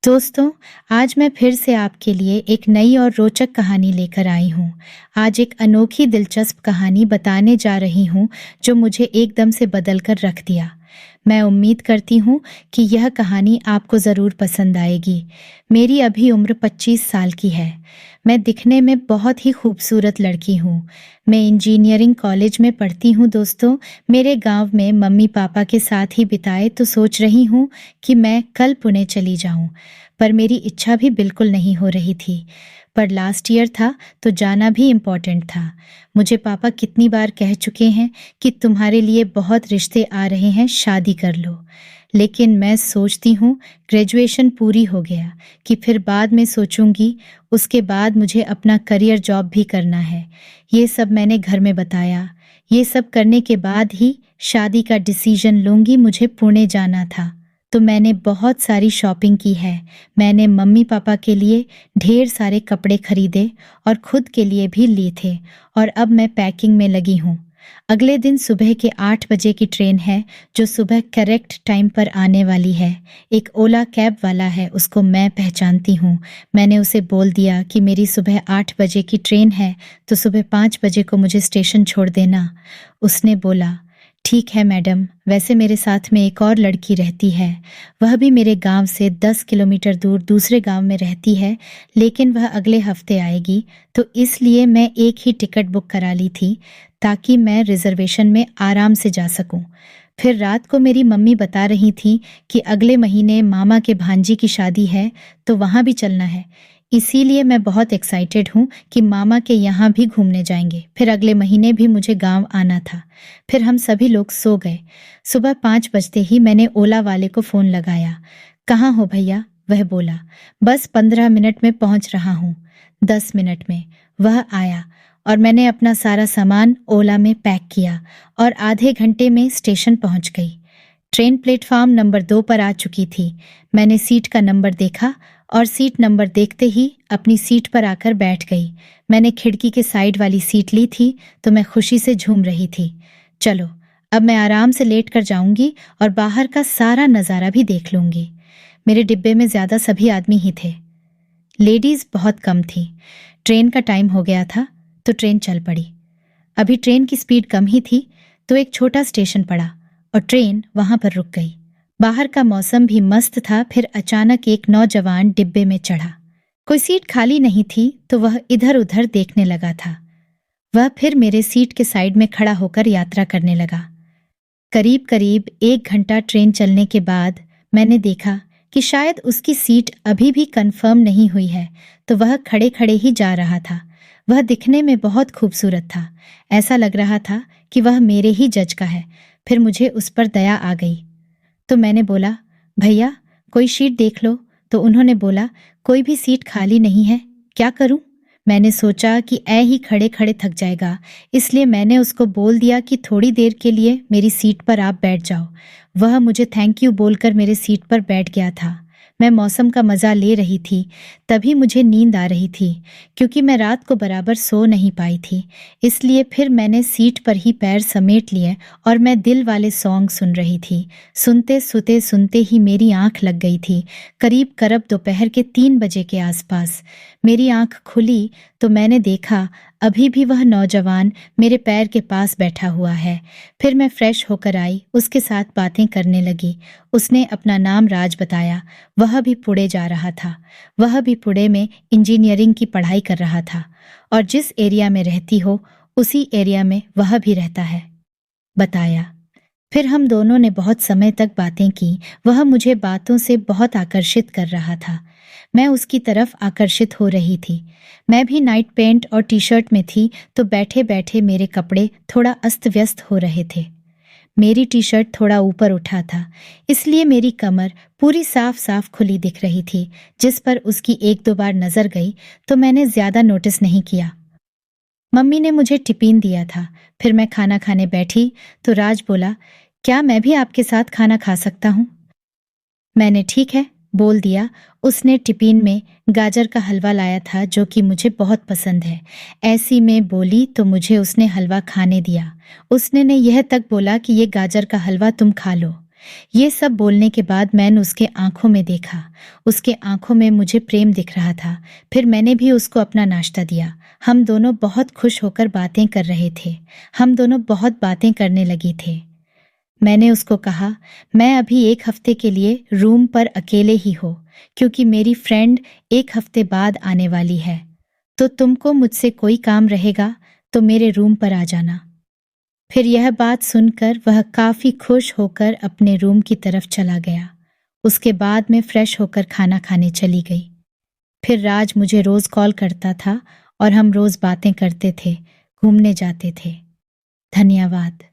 दोस्तों, आज मैं फिर से आपके लिए एक नई और रोचक कहानी लेकर आई हूँ। आज एक अनोखी दिलचस्प कहानी बताने जा रही हूँ जो मुझे एकदम से बदल कर रख दिया। मैं उम्मीद करती हूँ कि यह कहानी आपको ज़रूर पसंद आएगी। मेरी अभी उम्र 25 साल की है। मैं दिखने में बहुत ही खूबसूरत लड़की हूँ। मैं इंजीनियरिंग कॉलेज में पढ़ती हूँ दोस्तों। मेरे गांव में मम्मी पापा के साथ ही बिताए तो सोच रही हूँ कि मैं कल पुणे चली जाऊँ। पर मेरी इच्छा भी बिल्कुल नहीं हो रही थी। पर लास्ट ईयर था तो जाना भी इम्पोर्टेंट था। मुझे पापा कितनी बार कह चुके हैं कि तुम्हारे लिए बहुत रिश्ते आ रहे हैं, शादी कर लो। लेकिन मैं सोचती हूँ ग्रेजुएशन पूरी हो गया कि फिर बाद में सोचूंगी। उसके बाद मुझे अपना करियर जॉब भी करना है। ये सब मैंने घर में बताया। ये सब करने के बाद ही शादी का डिसीजन लूंगी। मुझे पुणे जाना था तो मैंने बहुत सारी शॉपिंग की है। मैंने मम्मी पापा के लिए ढेर सारे कपड़े खरीदे और खुद के लिए भी लिए थे। और अब मैं पैकिंग में लगी हूँ। अगले दिन सुबह के 8 बजे की ट्रेन है जो सुबह करेक्ट टाइम पर आने वाली है। एक ओला कैब वाला है, उसको मैं पहचानती हूँ। मैंने उसे बोल दिया कि मेरी सुबह 8 बजे की ट्रेन है तो सुबह 5 बजे को मुझे स्टेशन छोड़ देना। उसने बोला, ठीक है मैडम। वैसे मेरे साथ में एक और लड़की रहती है। वह भी मेरे गांव से 10 किलोमीटर दूर दूसरे गांव में रहती है, लेकिन वह अगले हफ्ते आएगी। तो इसलिए मैं एक ही टिकट बुक करा ली थी ताकि मैं रिजर्वेशन में आराम से जा सकूं। फिर रात को मेरी मम्मी बता रही थी कि अगले महीने मामा के भांजी की शादी है तो वहां भी चलना है। इसीलिए मैं बहुत एक्साइटेड हूँ कि मामा के यहाँ भी घूमने जाएंगे। फिर अगले महीने भी मुझे गांव आना था। फिर हम सभी लोग सो गए। सुबह 5 बजते ही मैंने ओला वाले को फ़ोन लगाया। कहाँ हो भैया? वह बोला, बस 15 मिनट में पहुँच रहा हूँ। 10 मिनट में वह आया और मैंने अपना सारा सामान ओला में पैक किया और आधे घंटे में स्टेशन पहुँच गई। ट्रेन प्लेटफॉर्म नंबर 2 पर आ चुकी थी। मैंने सीट का नंबर देखा और सीट नंबर देखते ही अपनी सीट पर आकर बैठ गई। मैंने खिड़की के साइड वाली सीट ली थी तो मैं खुशी से झूम रही थी। चलो, अब मैं आराम से लेट कर जाऊंगी और बाहर का सारा नज़ारा भी देख लूंगी। मेरे डिब्बे में ज़्यादा सभी आदमी ही थे, लेडीज़ बहुत कम थी। ट्रेन का टाइम हो गया था तो ट्रेन चल पड़ी। अभी ट्रेन की स्पीड कम ही थी तो एक छोटा स्टेशन पड़ा और ट्रेन वहां पर रुक गई। बाहर का मौसम भी मस्त था। फिर अचानक एक नौजवान डिब्बे में चढ़ा। कोई सीट खाली नहीं थी तो वह इधर उधर देखने लगा था। वह फिर मेरे सीट के साइड में खड़ा होकर यात्रा करने लगा। करीब करीब 1 घंटा ट्रेन चलने के बाद मैंने देखा कि शायद उसकी सीट अभी भी कंफर्म नहीं हुई है, तो वह खड़े खड़े ही जा रहा था। वह दिखने में बहुत खूबसूरत था। ऐसा लग रहा था कि वह मेरे ही जज का है। फिर मुझे उस पर दया आ गई तो मैंने बोला, भैया कोई सीट देख लो। तो उन्होंने बोला, कोई भी सीट खाली नहीं है, क्या करूं? मैंने सोचा कि ही खड़े खड़े थक जाएगा, इसलिए मैंने उसको बोल दिया कि थोड़ी देर के लिए मेरी सीट पर आप बैठ जाओ। वह मुझे थैंक यू बोलकर मेरे सीट पर बैठ गया था। मैं मौसम का मज़ा ले रही थी। तभी मुझे नींद आ रही थी क्योंकि मैं रात को बराबर सो नहीं पाई थी। इसलिए फिर मैंने सीट पर ही पैर समेट लिए और मैं दिल वाले सॉन्ग सुन रही थी। सुनते ही मेरी आंख लग गई थी। करीब करब दोपहर के 3 बजे के आसपास मेरी आंख खुली तो मैंने देखा अभी भी वह नौजवान मेरे पैर के पास बैठा हुआ है। फिर मैं फ्रेश होकर आई, उसके साथ बातें करने लगी। उसने अपना नाम राज बताया। वह भी पुणे जा रहा था। वह भी पुणे में इंजीनियरिंग की पढ़ाई कर रहा था और जिस एरिया में रहती हो उसी एरिया में वह भी रहता है, बताया। फिर हम दोनों ने बहुत समय तक बातें की। वह मुझे बातों से बहुत आकर्षित कर रहा था। मैं उसकी तरफ आकर्षित हो रही थी। मैं भी नाइट पैंट और टी शर्ट में थी तो बैठे बैठे मेरे कपड़े थोड़ा अस्त व्यस्त हो रहे थे। मेरी टी शर्ट थोड़ा ऊपर उठा था, इसलिए मेरी कमर पूरी साफ साफ खुली दिख रही थी। जिस पर उसकी 1-2 बार नजर गई तो मैंने ज्यादा नोटिस नहीं किया। मम्मी ने मुझे टिफिन दिया था। फिर मैं खाना खाने बैठी तो राज बोला, क्या मैं भी आपके साथ खाना खा सकता हूँ? मैंने ठीक है बोल दिया। उसने टिफिन में गाजर का हलवा लाया था जो कि मुझे बहुत पसंद है। ऐसी में बोली तो मुझे उसने हलवा खाने दिया। उसने ने यह तक बोला कि ये गाजर का हलवा तुम खा लो। ये सब बोलने के बाद मैंने उसके आंखों में देखा। उसके आंखों में मुझे प्रेम दिख रहा था। फिर मैंने भी उसको अपना नाश्ता दिया। हम दोनों बहुत खुश होकर बातें कर रहे थे। हम दोनों बहुत बातें करने लगे थे। मैंने उसको कहा, मैं अभी 1 हफ्ते के लिए रूम पर अकेले ही हूँ, क्योंकि मेरी फ्रेंड 1 हफ्ते बाद आने वाली है। तो तुमको मुझसे कोई काम रहेगा तो मेरे रूम पर आ जाना। फिर यह बात सुनकर वह काफ़ी खुश होकर अपने रूम की तरफ चला गया। उसके बाद मैं फ्रेश होकर खाना खाने चली गई। फिर राज मुझे रोज़ कॉल करता था और हम रोज़ बातें करते थे, घूमने जाते थे। धन्यवाद।